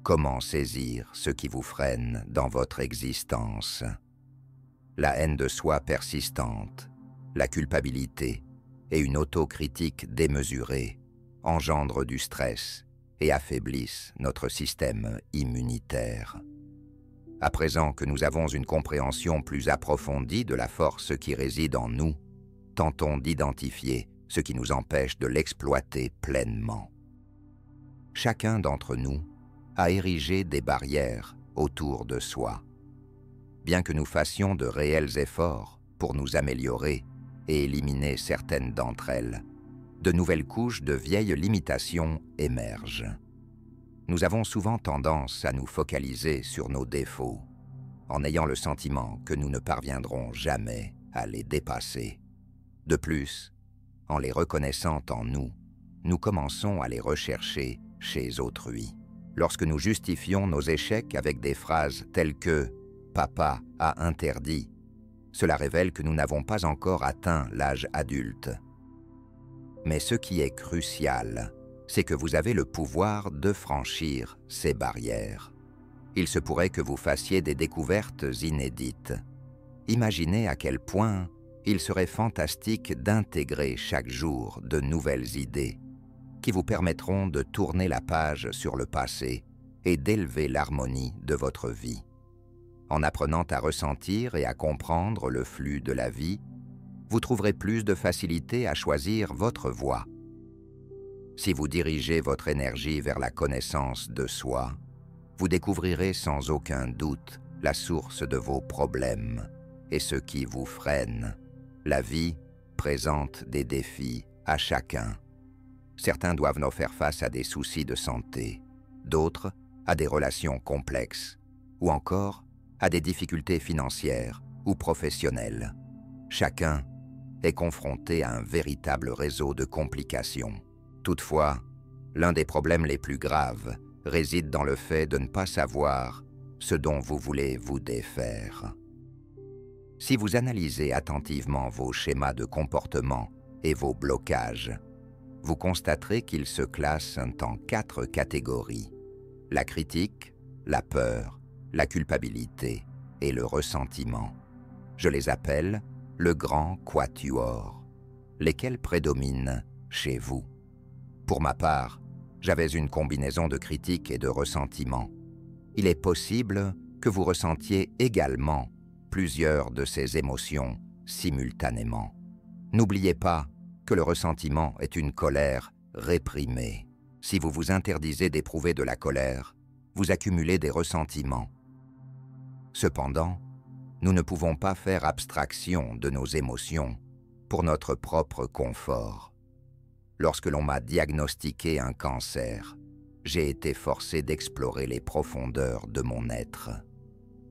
Comment saisir ce qui vous freine dans votre existence? La haine de soi persistante, la culpabilité et une autocritique démesurée engendrent du stress et affaiblissent notre système immunitaire. À présent que nous avons une compréhension plus approfondie de la force qui réside en nous, tentons d'identifier ce qui nous empêche de l'exploiter pleinement. Chacun d'entre nous a érigé des barrières autour de soi. Bien que nous fassions de réels efforts pour nous améliorer et éliminer certaines d'entre elles, de nouvelles couches de vieilles limitations émergent. Nous avons souvent tendance à nous focaliser sur nos défauts, en ayant le sentiment que nous ne parviendrons jamais à les dépasser. De plus, en les reconnaissant en nous, nous commençons à les rechercher chez autrui. Lorsque nous justifions nos échecs avec des phrases telles que « Papa a interdit », cela révèle que nous n'avons pas encore atteint l'âge adulte. Mais ce qui est crucial, c'est que vous avez le pouvoir de franchir ces barrières. Il se pourrait que vous fassiez des découvertes inédites. Imaginez à quel point il serait fantastique d'intégrer chaque jour de nouvelles idées qui vous permettront de tourner la page sur le passé et d'élever l'harmonie de votre vie. En apprenant à ressentir et à comprendre le flux de la vie, vous trouverez plus de facilité à choisir votre voie. Si vous dirigez votre énergie vers la connaissance de soi, vous découvrirez sans aucun doute la source de vos problèmes et ce qui vous freine. La vie présente des défis à chacun. Certains doivent nous faire face à des soucis de santé, d'autres à des relations complexes, ou encore à des difficultés financières ou professionnelles. Chacun est confronté à un véritable réseau de complications. Toutefois, l'un des problèmes les plus graves réside dans le fait de ne pas savoir ce dont vous voulez vous défaire. Si vous analysez attentivement vos schémas de comportement et vos blocages, vous constaterez qu'ils se classent en 4 catégories: la critique, la peur, la culpabilité et le ressentiment. Je les appelle le grand quatuor, lesquels prédominent chez vous. Pour ma part, j'avais une combinaison de critique et de ressentiment. Il est possible que vous ressentiez également plusieurs de ces émotions simultanément. N'oubliez pas que le ressentiment est une colère réprimée. Si vous vous interdisez d'éprouver de la colère, vous accumulez des ressentiments. Cependant, nous ne pouvons pas faire abstraction de nos émotions pour notre propre confort. Lorsque l'on m'a diagnostiqué un cancer, j'ai été forcé d'explorer les profondeurs de mon être.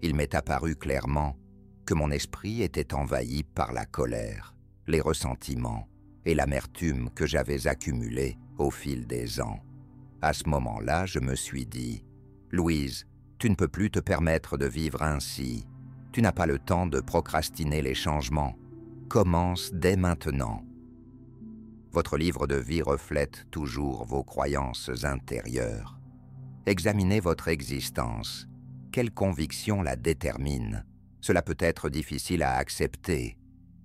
Il m'est apparu clairement que mon esprit était envahi par la colère, les ressentiments et l'amertume que j'avais accumulée au fil des ans. À ce moment-là, je me suis dit « Louise, tu ne peux plus te permettre de vivre ainsi. Tu n'as pas le temps de procrastiner les changements. Commence dès maintenant. » Votre livre de vie reflète toujours vos croyances intérieures. Examinez votre existence. Quelle conviction la détermine? Cela peut être difficile à accepter,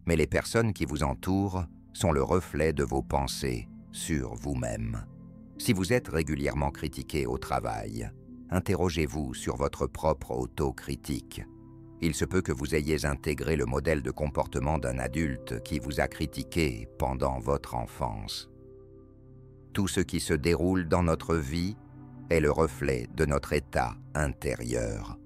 mais les personnes qui vous entourent sont le reflet de vos pensées sur vous-même. Si vous êtes régulièrement critiqué au travail, interrogez-vous sur votre propre autocritique. Il se peut que vous ayez intégré le modèle de comportement d'un adulte qui vous a critiqué pendant votre enfance. Tout ce qui se déroule dans notre vie est le reflet de notre état intérieur.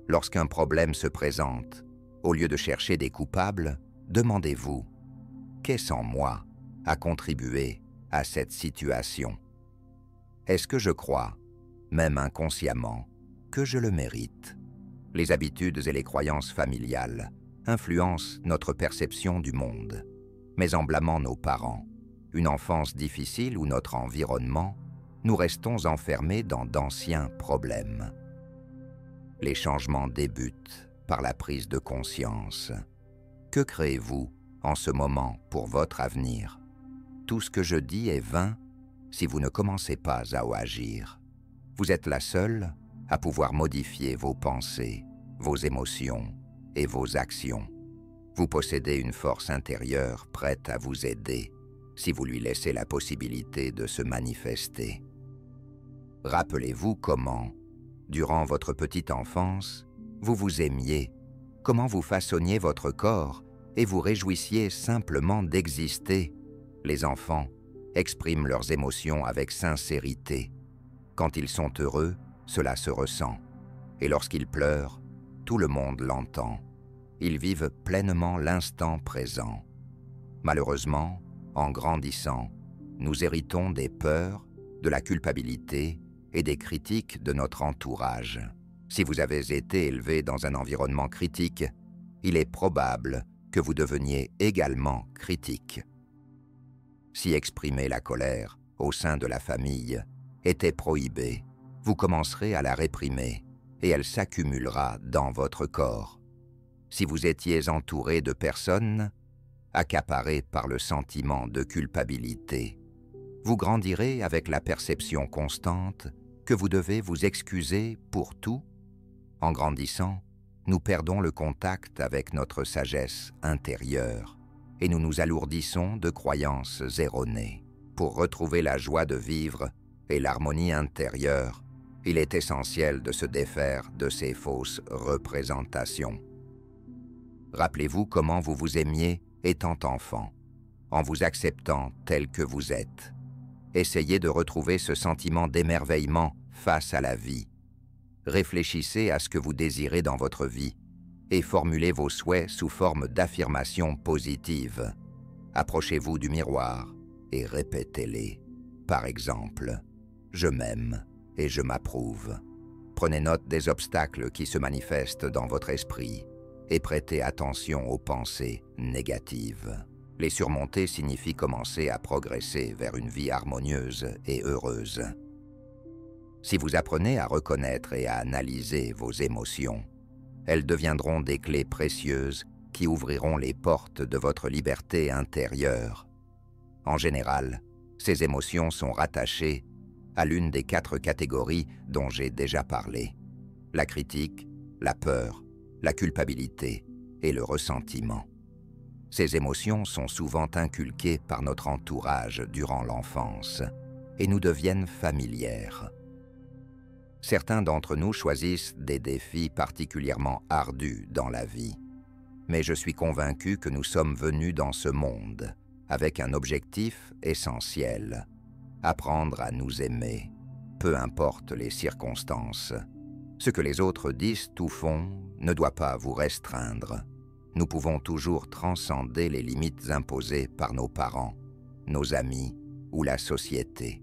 Lorsqu'un problème se présente, au lieu de chercher des coupables, demandez-vous « Qu'est-ce en moi à contribuer à cette situation? Est-ce que je crois, même inconsciemment, que je le mérite ?» Les habitudes et les croyances familiales influencent notre perception du monde. Mais en blâmant nos parents, une enfance difficile ou notre environnement, nous restons enfermés dans d'anciens problèmes. Les changements débutent par la prise de conscience. Que créez-vous en ce moment pour votre avenir? Tout ce que je dis est vain si vous ne commencez pas à agir. Vous êtes la seule à pouvoir modifier vos pensées, vos émotions et vos actions. Vous possédez une force intérieure prête à vous aider si vous lui laissez la possibilité de se manifester. Rappelez-vous comment, durant votre petite enfance, vous vous aimiez, comment vous façonniez votre corps et vous réjouissiez simplement d'exister. Les enfants expriment leurs émotions avec sincérité. Quand ils sont heureux, cela se ressent. Et lorsqu'ils pleurent, tout le monde l'entend. Ils vivent pleinement l'instant présent. Malheureusement, en grandissant, nous héritons des peurs, de la culpabilité et des critiques de notre entourage. Si vous avez été élevé dans un environnement critique, il est probable que vous deveniez également critique. Si exprimer la colère au sein de la famille était prohibé, vous commencerez à la réprimer et elle s'accumulera dans votre corps. Si vous étiez entouré de personnes accaparées par le sentiment de culpabilité, vous grandirez avec la perception constante que vous devez vous excuser pour tout. En grandissant, nous perdons le contact avec notre sagesse intérieure et nous nous alourdissons de croyances erronées. Pour retrouver la joie de vivre et l'harmonie intérieure, il est essentiel de se défaire de ces fausses représentations. Rappelez-vous comment vous vous aimiez étant enfant, en vous acceptant tel que vous êtes. Essayez de retrouver ce sentiment d'émerveillement face à la vie. Réfléchissez à ce que vous désirez dans votre vie et formulez vos souhaits sous forme d'affirmations positives. Approchez-vous du miroir et répétez-les. Par exemple, « Je m'aime et je m'approuve ». Prenez note des obstacles qui se manifestent dans votre esprit et prêtez attention aux pensées négatives. Les surmonter signifie commencer à progresser vers une vie harmonieuse et heureuse. Si vous apprenez à reconnaître et à analyser vos émotions, elles deviendront des clés précieuses qui ouvriront les portes de votre liberté intérieure. En général, ces émotions sont rattachées à l'une des 4 catégories dont j'ai déjà parlé: la critique, la peur, la culpabilité et le ressentiment. Ces émotions sont souvent inculquées par notre entourage durant l'enfance et nous deviennent familières. Certains d'entre nous choisissent des défis particulièrement ardus dans la vie, mais je suis convaincu que nous sommes venus dans ce monde avec un objectif essentiel: apprendre à nous aimer, peu importe les circonstances. Ce que les autres disent ou font ne doit pas vous restreindre. Nous pouvons toujours transcender les limites imposées par nos parents, nos amis ou la société.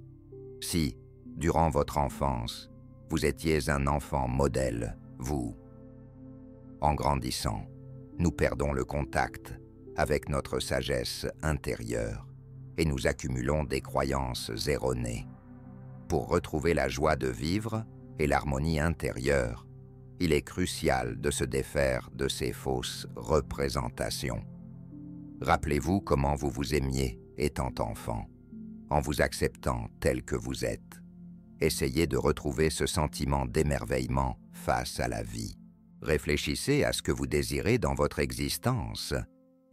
Si, durant votre enfance, vous étiez un enfant modèle, en grandissant, nous perdons le contact avec notre sagesse intérieure et nous accumulons des croyances erronées. Pour retrouver la joie de vivre et l'harmonie intérieure, il est crucial de se défaire de ces fausses représentations. Rappelez-vous comment vous vous aimiez étant enfant, en vous acceptant tel que vous êtes. Essayez de retrouver ce sentiment d'émerveillement face à la vie. Réfléchissez à ce que vous désirez dans votre existence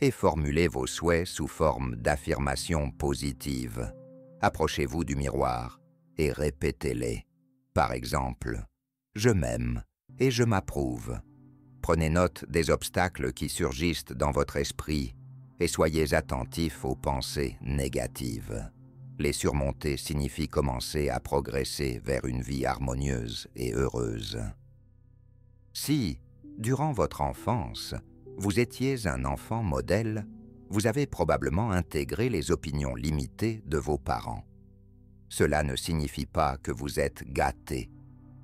et formulez vos souhaits sous forme d'affirmations positives. Approchez-vous du miroir et répétez-les. Par exemple, « Je m'aime et je m'approuve ». Prenez note des obstacles qui surgissent dans votre esprit et soyez attentifs aux pensées négatives. Les surmonter signifie commencer à progresser vers une vie harmonieuse et heureuse. Si, durant votre enfance, vous étiez un enfant modèle, vous avez probablement intégré les opinions limitées de vos parents. Cela ne signifie pas que vous êtes gâté.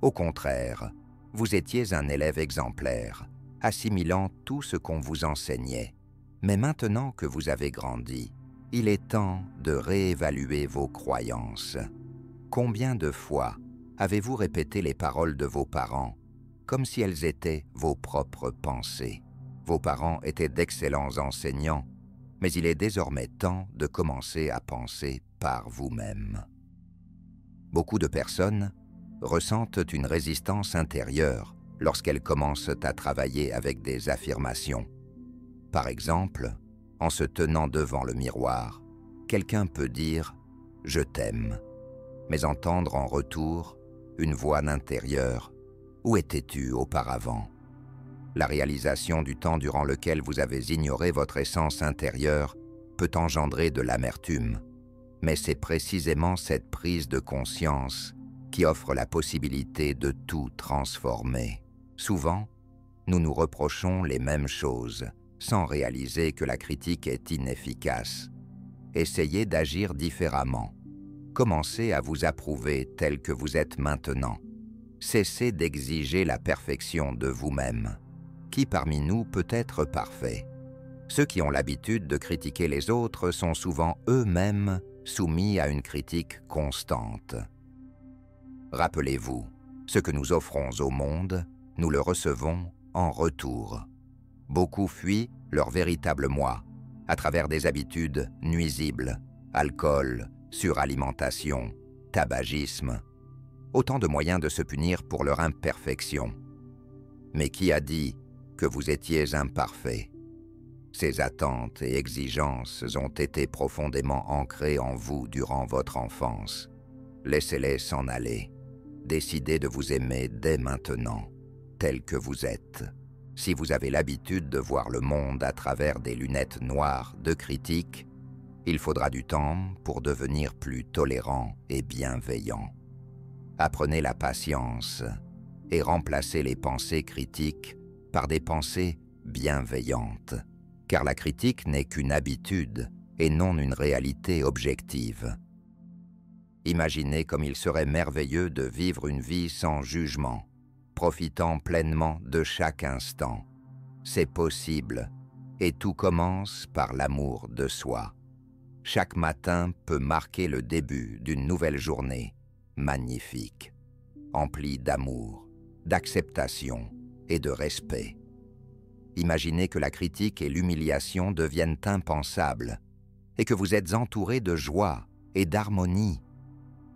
Au contraire, vous étiez un élève exemplaire, assimilant tout ce qu'on vous enseignait. Mais maintenant que vous avez grandi, il est temps de réévaluer vos croyances. Combien de fois avez-vous répété les paroles de vos parents comme si elles étaient vos propres pensées? Vos parents étaient d'excellents enseignants, mais il est désormais temps de commencer à penser par vous-même. Beaucoup de personnes ressentent une résistance intérieure lorsqu'elles commencent à travailler avec des affirmations. Par exemple, en se tenant devant le miroir, quelqu'un peut dire « je t'aime », mais entendre en retour une voix intérieure « où étais-tu auparavant ?» La réalisation du temps durant lequel vous avez ignoré votre essence intérieure peut engendrer de l'amertume, mais c'est précisément cette prise de conscience qui offre la possibilité de tout transformer. Souvent, nous nous reprochons les mêmes choses, sans réaliser que la critique est inefficace. Essayez d'agir différemment. Commencez à vous approuver tel que vous êtes maintenant. Cessez d'exiger la perfection de vous-même. Qui parmi nous peut être parfait? Ceux qui ont l'habitude de critiquer les autres sont souvent eux-mêmes soumis à une critique constante. Rappelez-vous, ce que nous offrons au monde, nous le recevons en retour. Beaucoup fuient leur véritable moi, à travers des habitudes nuisibles, alcool, suralimentation, tabagisme, autant de moyens de se punir pour leur imperfection. Mais qui a dit que vous étiez imparfait? Ces attentes et exigences ont été profondément ancrées en vous durant votre enfance. Laissez-les s'en aller. Décidez de vous aimer dès maintenant, tel que vous êtes. Si vous avez l'habitude de voir le monde à travers des lunettes noires de critique, il faudra du temps pour devenir plus tolérant et bienveillant. Apprenez la patience et remplacez les pensées critiques par des pensées bienveillantes, car la critique n'est qu'une habitude et non une réalité objective. Imaginez comme il serait merveilleux de vivre une vie sans jugement, profitant pleinement de chaque instant. C'est possible, et tout commence par l'amour de soi. Chaque matin peut marquer le début d'une nouvelle journée magnifique, emplie d'amour, d'acceptation et de respect. Imaginez que la critique et l'humiliation deviennent impensables et que vous êtes entouré de joie et d'harmonie.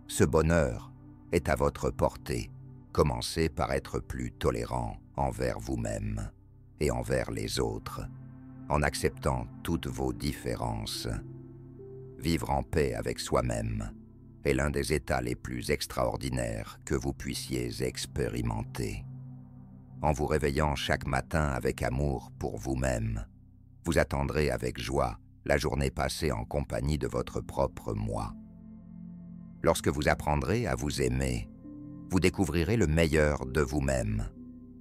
Ce bonheur est à votre portée. Commencez par être plus tolérant envers vous-même et envers les autres, en acceptant toutes vos différences. Vivre en paix avec soi-même est l'un des états les plus extraordinaires que vous puissiez expérimenter. En vous réveillant chaque matin avec amour pour vous-même, vous attendrez avec joie la journée passée en compagnie de votre propre moi. Lorsque vous apprendrez à vous aimer, vous découvrirez le meilleur de vous-même.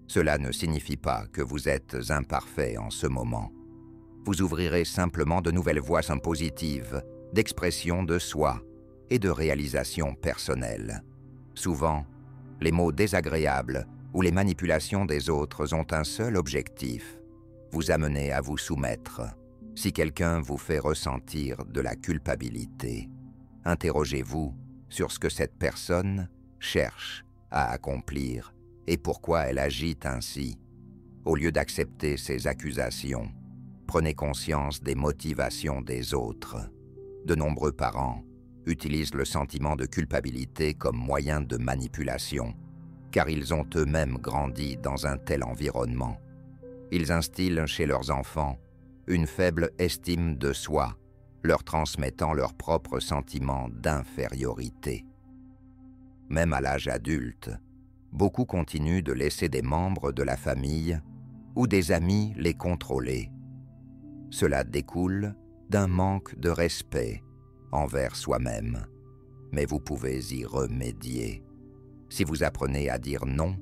Cela ne signifie pas que vous êtes imparfait en ce moment. Vous ouvrirez simplement de nouvelles voies positives, d'expression de soi et de réalisation personnelle. Souvent, les mots désagréables ou les manipulations des autres ont un seul objectif, vous amener à vous soumettre. Si quelqu'un vous fait ressentir de la culpabilité, interrogez-vous sur ce que cette personne cherche à accomplir et pourquoi elle agit ainsi. Au lieu d'accepter ces accusations, prenez conscience des motivations des autres. De nombreux parents utilisent le sentiment de culpabilité comme moyen de manipulation, car ils ont eux-mêmes grandi dans un tel environnement. Ils instillent chez leurs enfants une faible estime de soi, leur transmettant leur propre sentiment d'infériorité. Même à l'âge adulte, beaucoup continuent de laisser des membres de la famille ou des amis les contrôler. Cela découle d'un manque de respect envers soi-même, mais vous pouvez y remédier. Si vous apprenez à dire non,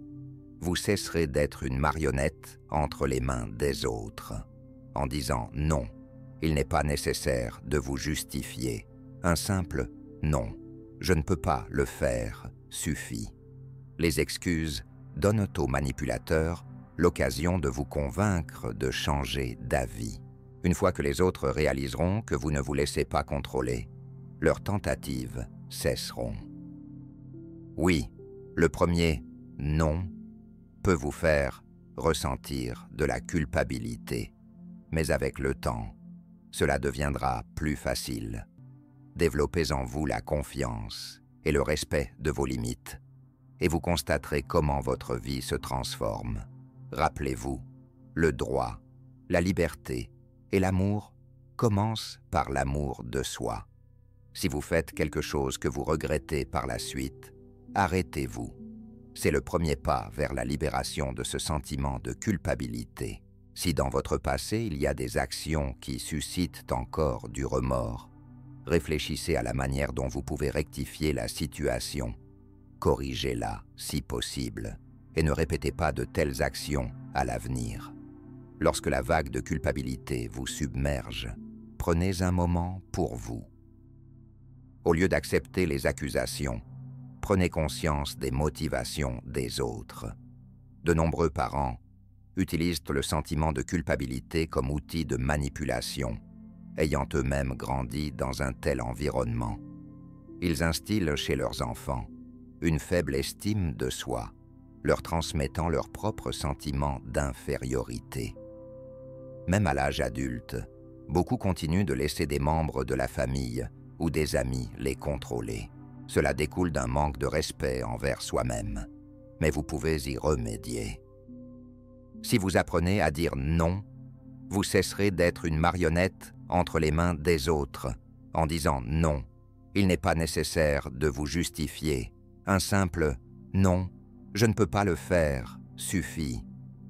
vous cesserez d'être une marionnette entre les mains des autres. En disant non, il n'est pas nécessaire de vous justifier. Un simple « non, je ne peux pas le faire » suffit. Les excuses donnent aux manipulateurs l'occasion de vous convaincre de changer d'avis. Une fois que les autres réaliseront que vous ne vous laissez pas contrôler, leurs tentatives cesseront. Oui, le premier « non » peut vous faire ressentir de la culpabilité, mais avec le temps, cela deviendra plus facile. Développez en vous la confiance et le respect de vos limites. et vous constaterez comment votre vie se transforme. Rappelez-vous, le droit, la liberté et l'amour commencent par l'amour de soi. Si vous faites quelque chose que vous regrettez par la suite, arrêtez-vous. C'est le premier pas vers la libération de ce sentiment de culpabilité. Si dans votre passé il y a des actions qui suscitent encore du remords, réfléchissez à la manière dont vous pouvez rectifier la situation. Corrigez-la si possible et ne répétez pas de telles actions à l'avenir. Lorsque la vague de culpabilité vous submerge, prenez un moment pour vous. Au lieu d'accepter les accusations, prenez conscience des motivations des autres. De nombreux parents utilisent le sentiment de culpabilité comme outil de manipulation, ayant eux-mêmes grandi dans un tel environnement. Ils instillent chez leurs enfants une faible estime de soi, leur transmettant leur propre sentiment d'infériorité. Même à l'âge adulte, beaucoup continuent de laisser des membres de la famille ou des amis les contrôler. Cela découle d'un manque de respect envers soi-même, mais vous pouvez y remédier. Si vous apprenez à dire non, vous cesserez d'être une marionnette entre les mains des autres. En disant non, il n'est pas nécessaire de vous justifier. Un simple « non, je ne peux pas le faire » suffit.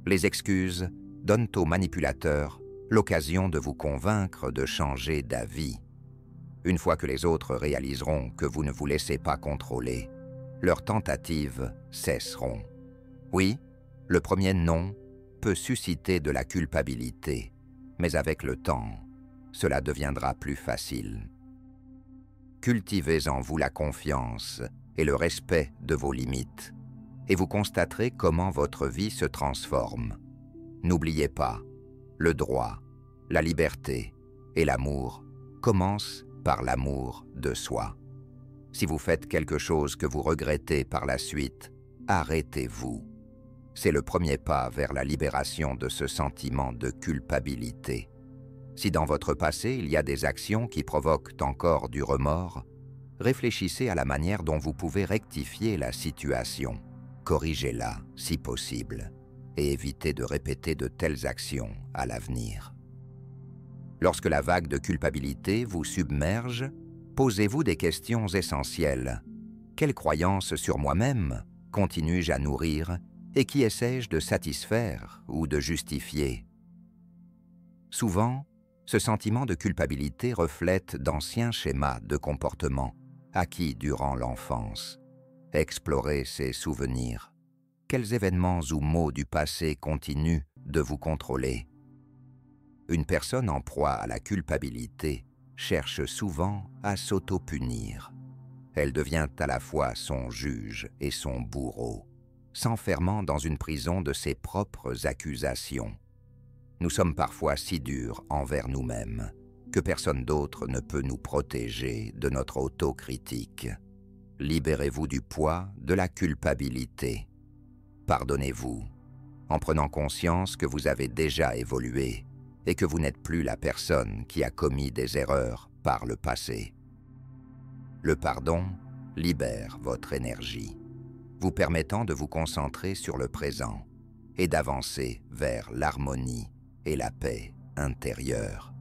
Les excuses donnent aux manipulateurs l'occasion de vous convaincre de changer d'avis. Une fois que les autres réaliseront que vous ne vous laissez pas contrôler, leurs tentatives cesseront. Oui, le premier non peut susciter de la culpabilité, mais avec le temps, cela deviendra plus facile. Cultivez en vous la confiance et le respect de vos limites, et vous constaterez comment votre vie se transforme. N'oubliez pas, le droit, la liberté et l'amour commencent par l'amour de soi. Si vous faites quelque chose que vous regrettez par la suite, arrêtez-vous. C'est le premier pas vers la libération de ce sentiment de culpabilité. Si dans votre passé il y a des actions qui provoquent encore du remords, réfléchissez à la manière dont vous pouvez rectifier la situation. Corrigez-la si possible et évitez de répéter de telles actions à l'avenir. Lorsque la vague de culpabilité vous submerge, posez-vous des questions essentielles. Quelle croyance sur moi-même continue-je à nourrir et qui essaie-je de satisfaire ou de justifier? Souvent, ce sentiment de culpabilité reflète d'anciens schémas de comportement acquis durant l'enfance. Explorez ces souvenirs. Quels événements ou mots du passé continuent de vous contrôler? Une personne en proie à la culpabilité cherche souvent à s'auto-punir. Elle devient à la fois son juge et son bourreau, s'enfermant dans une prison de ses propres accusations. Nous sommes parfois si durs envers nous-mêmes que personne d'autre ne peut nous protéger de notre autocritique. Libérez-vous du poids de la culpabilité. Pardonnez-vous, en prenant conscience que vous avez déjà évolué et que vous n'êtes plus la personne qui a commis des erreurs par le passé. Le pardon libère votre énergie, vous permettant de vous concentrer sur le présent et d'avancer vers l'harmonie et la paix intérieure.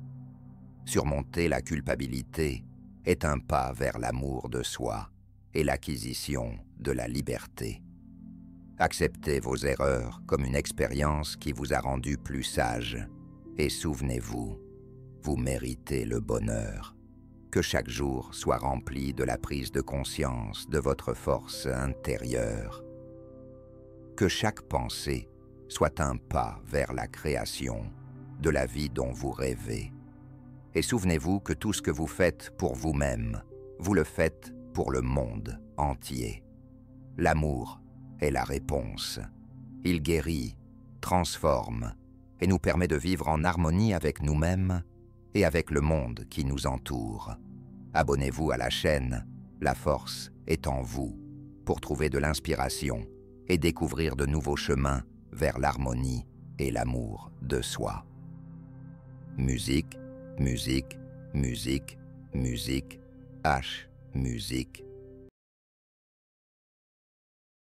Surmonter la culpabilité est un pas vers l'amour de soi et l'acquisition de la liberté. Acceptez vos erreurs comme une expérience qui vous a rendu plus sage. Et souvenez-vous, vous méritez le bonheur. Que chaque jour soit rempli de la prise de conscience de votre force intérieure. Que chaque pensée soit un pas vers la création de la vie dont vous rêvez. Et souvenez-vous que tout ce que vous faites pour vous-même, vous le faites pour le monde entier. L'amour est la réponse. Il guérit, transforme, et nous permet de vivre en harmonie avec nous-mêmes et avec le monde qui nous entoure. Abonnez-vous à la chaîne La Force est en vous pour trouver de l'inspiration et découvrir de nouveaux chemins vers l'harmonie et l'amour de soi. Musique, musique, musique, musique, H, musique.